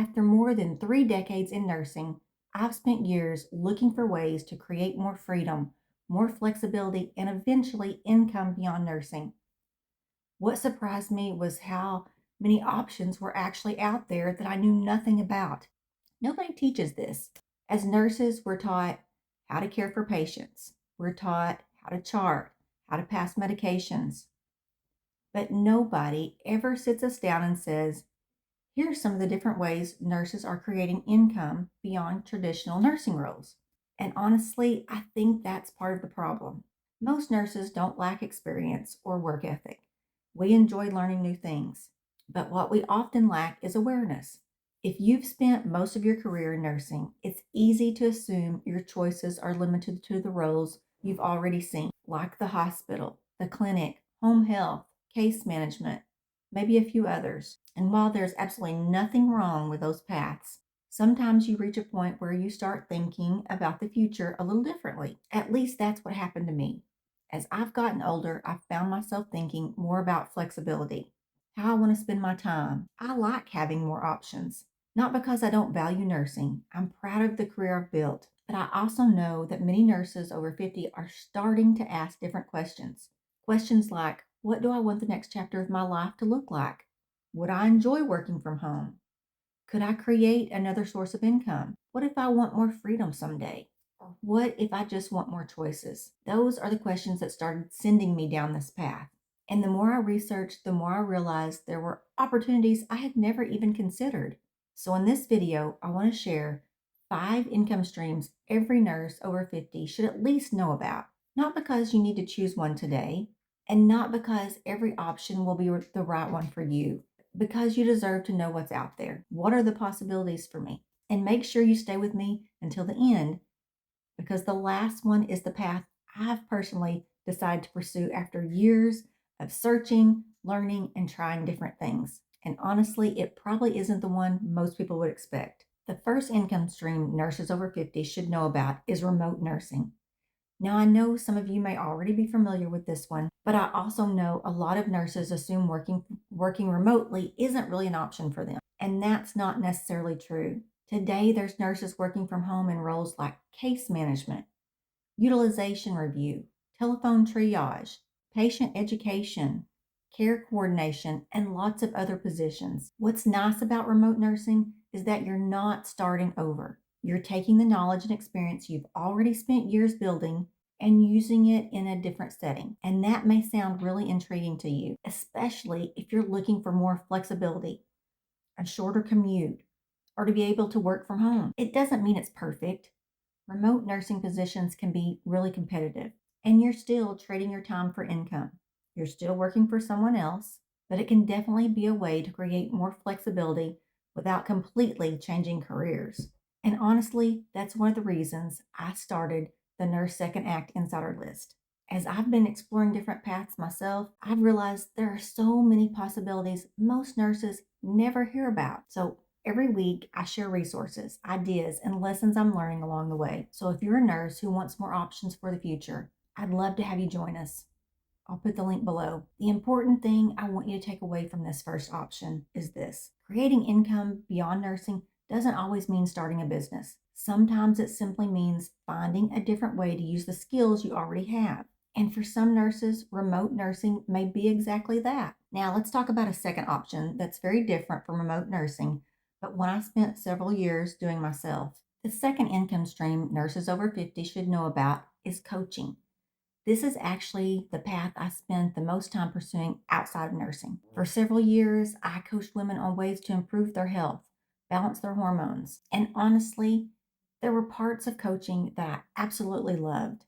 After more than 3 decades in nursing, I've spent years looking for ways to create more freedom, more flexibility, and eventually income beyond nursing. What surprised me was how many options were actually out there that I knew nothing about. Nobody teaches this. As nurses, we're taught how to care for patients, we're taught how to chart, how to pass medications, but nobody ever sits us down and says, here are some of the different ways nurses are creating income beyond traditional nursing roles. And honestly, I think that's part of the problem. Most nurses don't lack experience or work ethic. We enjoy learning new things, but what we often lack is awareness. If you've spent most of your career in nursing, it's easy to assume your choices are limited to the roles you've already seen, like the hospital, the clinic, home health, case management, maybe a few others. And while there's absolutely nothing wrong with those paths, sometimes you reach a point where you start thinking about the future a little differently. At least that's what happened to me. As I've gotten older, I've found myself thinking more about flexibility, how I want to spend my time. I like having more options. Not because I don't value nursing. I'm proud of the career I've built, but I also know that many nurses over 50 are starting to ask different questions. Questions like, what do I want the next chapter of my life to look like? Would I enjoy working from home? Could I create another source of income? What if I want more freedom someday? Or what if I just want more choices? Those are the questions that started sending me down this path. And the more I researched, the more I realized there were opportunities I had never even considered. So, in this video, I want to share 5 income streams every nurse over 50 should at least know about. Not because you need to choose one today, and not because every option will be the right one for you, because you deserve to know what's out there. What are the possibilities for me? And make sure you stay with me until the end, because the last one is the path I've personally decided to pursue after years of searching, learning, and trying different things. And honestly, it probably isn't the one most people would expect. The first income stream nurses over 50 should know about is remote nursing. Now, I know some of you may already be familiar with this one, but I also know a lot of nurses assume working remotely isn't really an option for them, and that's not necessarily true. Today, there's nurses working from home in roles like case management, utilization review, telephone triage, patient education, care coordination, and lots of other positions. What's nice about remote nursing is that you're not starting over. You're taking the knowledge and experience you've already spent years building and using it in a different setting. And that may sound really intriguing to you, especially if you're looking for more flexibility, a shorter commute, or to be able to work from home. It doesn't mean it's perfect. Remote nursing positions can be really competitive, and you're still trading your time for income. You're still working for someone else, but it can definitely be a way to create more flexibility without completely changing careers. And honestly, that's one of the reasons I started the Nurse Second Act Insider List. As I've been exploring different paths myself, I've realized there are so many possibilities most nurses never hear about. So every week, I share resources, ideas, and lessons I'm learning along the way. So if you're a nurse who wants more options for the future, I'd love to have you join us. I'll put the link below. The important thing I want you to take away from this first option is this: creating income beyond nursing doesn't always mean starting a business. Sometimes it simply means finding a different way to use the skills you already have. And for some nurses, remote nursing may be exactly that. Now, let's talk about a second option that's very different from remote nursing, but one I spent several years doing myself. The second income stream nurses over 50 should know about is coaching. This is actually the path I spent the most time pursuing outside of nursing. For several years, I coached women on ways to improve their health, balance their hormones, and honestly, there were parts of coaching that I absolutely loved.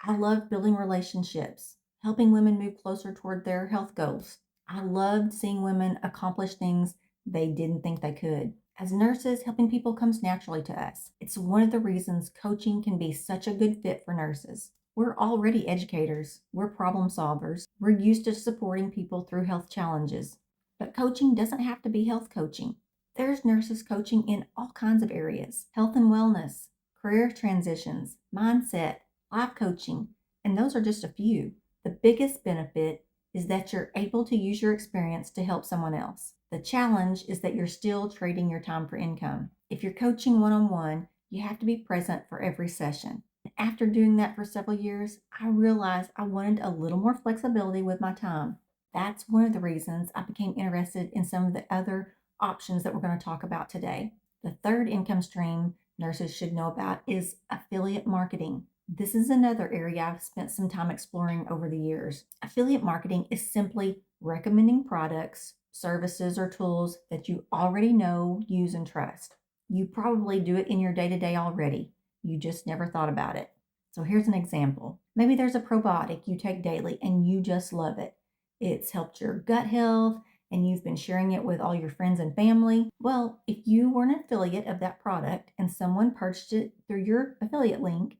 I loved building relationships, helping women move closer toward their health goals. I loved seeing women accomplish things they didn't think they could. As nurses, helping people comes naturally to us. It's one of the reasons coaching can be such a good fit for nurses. We're already educators, we're problem solvers, we're used to supporting people through health challenges. But coaching doesn't have to be health coaching. There's nurses coaching in all kinds of areas: health and wellness, career transitions, mindset, life coaching, and those are just a few. The biggest benefit is that you're able to use your experience to help someone else. The challenge is that you're still trading your time for income. If you're coaching one on one, you have to be present for every session. After doing that for several years, I realized I wanted a little more flexibility with my time. That's one of the reasons I became interested in some of the other options that we're going to talk about today. The third income stream nurses should know about is affiliate marketing. This is another area I've spent some time exploring over the years. Affiliate marketing is simply recommending products, services, or tools that you already know, use, and trust. You probably do it in your day to day already. You just never thought about it. So here's an example. Maybe there's a probiotic you take daily and you just love it. It's helped your gut health and you've been sharing it with all your friends and family. Well, if you were an affiliate of that product and someone purchased it through your affiliate link,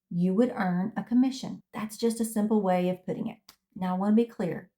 you would earn a commission. That's just a simple way of putting it. Now, I want to be clear.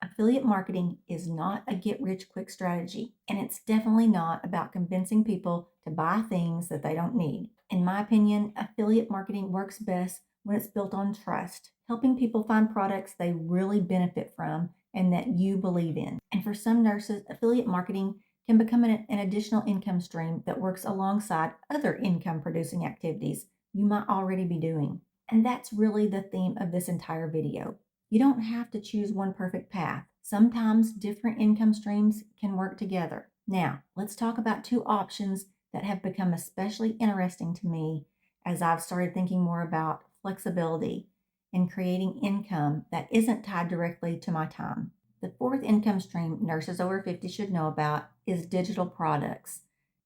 Affiliate marketing is not a get rich quick strategy, and it's definitely not about convincing people to buy things that they don't need. In my opinion, affiliate marketing works best when it's built on trust, helping people find products they really benefit from and that you believe in. And for some nurses, affiliate marketing can become an additional income stream that works alongside other income producing activities you might already be doing. And that's really the theme of this entire video. You don't have to choose one perfect path. Sometimes different income streams can work together. Now, let's talk about two options that have become especially interesting to me as I've started thinking more about flexibility and creating income that isn't tied directly to my time. The fourth income stream nurses over 50 should know about is digital products.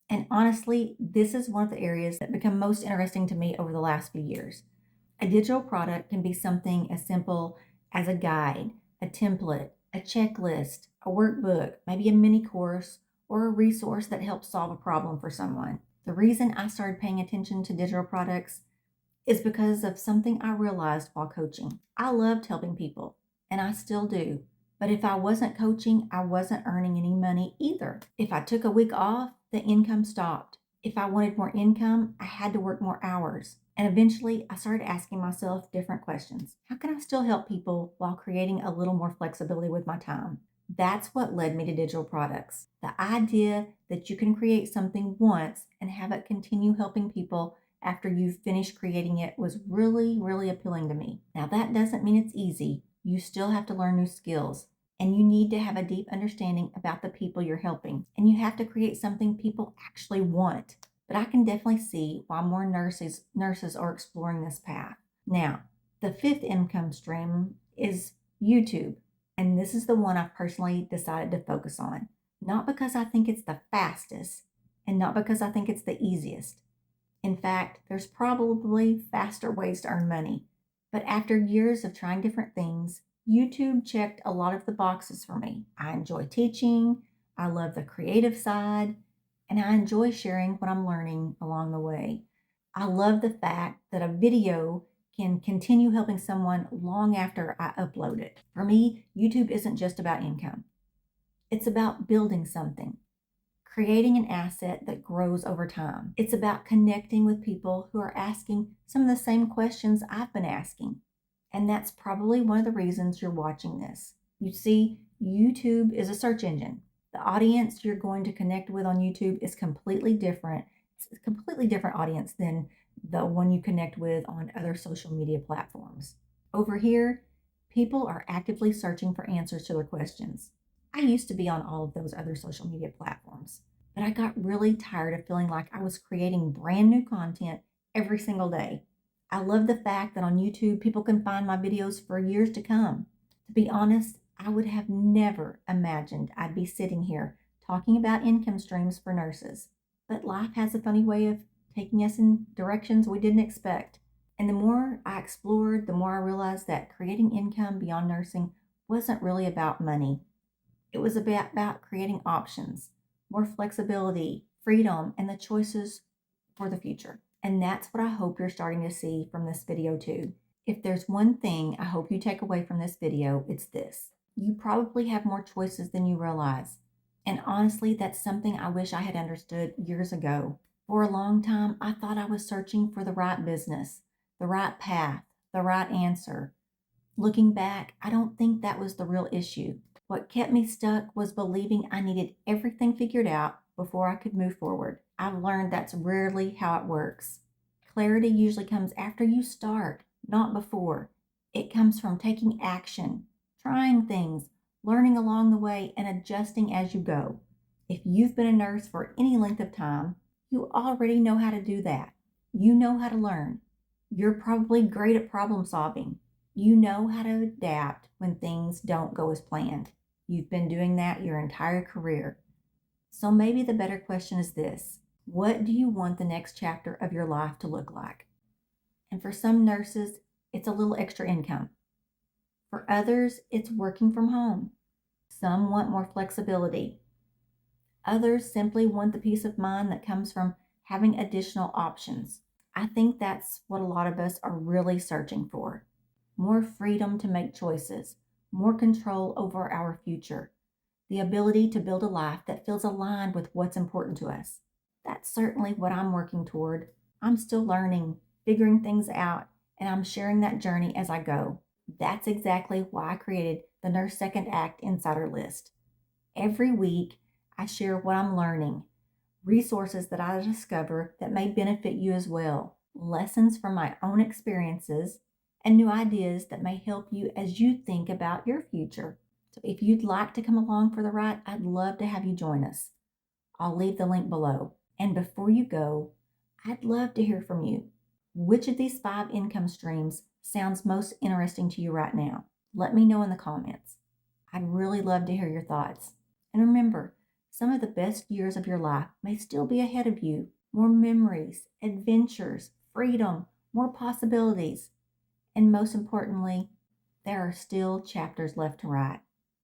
And honestly, this is one of the areas that become most interesting to me over the last few years. A digital product can be something as simple as a guide, a template, a checklist, a workbook, maybe a mini course, or a resource that helps solve a problem for someone. The reason I started paying attention to digital products is because of something I realized while coaching. I loved helping people, and I still do. But if I wasn't coaching, I wasn't earning any money either. If I took a week off, the income stopped. If I wanted more income, I had to work more hours. And eventually, I started asking myself different questions. How can I still help people while creating a little more flexibility with my time? That's what led me to digital products. The idea that you can create something once and have it continue helping people after you've finished creating it was really, really appealing to me. Now, that doesn't mean it's easy. You still have to learn new skills, and you need to have a deep understanding about the people you're helping, and you have to create something people actually want. But I can definitely see why more nurses are exploring this path. Now, the fifth income stream is YouTube, and this is the one I've personally decided to focus on. Not because I think it's the fastest, and not because I think it's the easiest. In fact, there's probably faster ways to earn money. But after years of trying different things, YouTube checked a lot of the boxes for me. I enjoy teaching, I love the creative side, and I enjoy sharing what I'm learning along the way. I love the fact that a video can continue helping someone long after I upload it. For me, YouTube isn't just about income, it's about building something, creating an asset that grows over time. It's about connecting with people who are asking some of the same questions I've been asking. And that's probably one of the reasons you're watching this. You see, YouTube is a search engine. The audience you're going to connect with on YouTube is completely different. It's a completely different audience than the one you connect with on other social media platforms. Over here, people are actively searching for answers to their questions. I used to be on all of those other social media platforms, but I got really tired of feeling like I was creating brand new content every single day. I love the fact that on YouTube, people can find my videos for years to come. To be honest, I would have never imagined I'd be sitting here talking about income streams for nurses. But life has a funny way of taking us in directions we didn't expect. And the more I explored, the more I realized that creating income beyond nursing wasn't really about money. It was about creating options, more flexibility, freedom, and the choices for the future. And that's what I hope you're starting to see from this video too. If there's one thing I hope you take away from this video, it's this. You probably have more choices than you realize. And honestly, that's something I wish I had understood years ago. For a long time, I thought I was searching for the right business, the right path, the right answer. Looking back, I don't think that was the real issue. What kept me stuck was believing I needed everything figured out before I could move forward. I've learned that's rarely how it works. Clarity usually comes after you start, not before. It comes from taking action, trying things, learning along the way, and adjusting as you go. If you've been a nurse for any length of time, you already know how to do that. You know how to learn. You're probably great at problem solving. You know how to adapt when things don't go as planned. You've been doing that your entire career. So maybe the better question is this: what do you want the next chapter of your life to look like? And for some nurses, it's a little extra income. For others, it's working from home. Some want more flexibility. Others simply want the peace of mind that comes from having additional options. I think that's what a lot of us are really searching for: more freedom to make choices, more control over our future, the ability to build a life that feels aligned with what's important to us. That's certainly what I'm working toward. I'm still learning, figuring things out, and I'm sharing that journey as I go. That's exactly why I created the Nurse Second Act Insider List. Every week, I share what I'm learning, resources that I discover that may benefit you as well, lessons from my own experiences, and new ideas that may help you as you think about your future. So if you'd like to come along for the ride, I'd love to have you join us. I'll leave the link below. And before you go, I'd love to hear from you. Which of these 5 income streams sounds most interesting to you right now? Let me know in the comments. I'd really love to hear your thoughts. And remember, some of the best years of your life may still be ahead of you. More memories, adventures, freedom, more possibilities. And most importantly, there are still chapters left to write.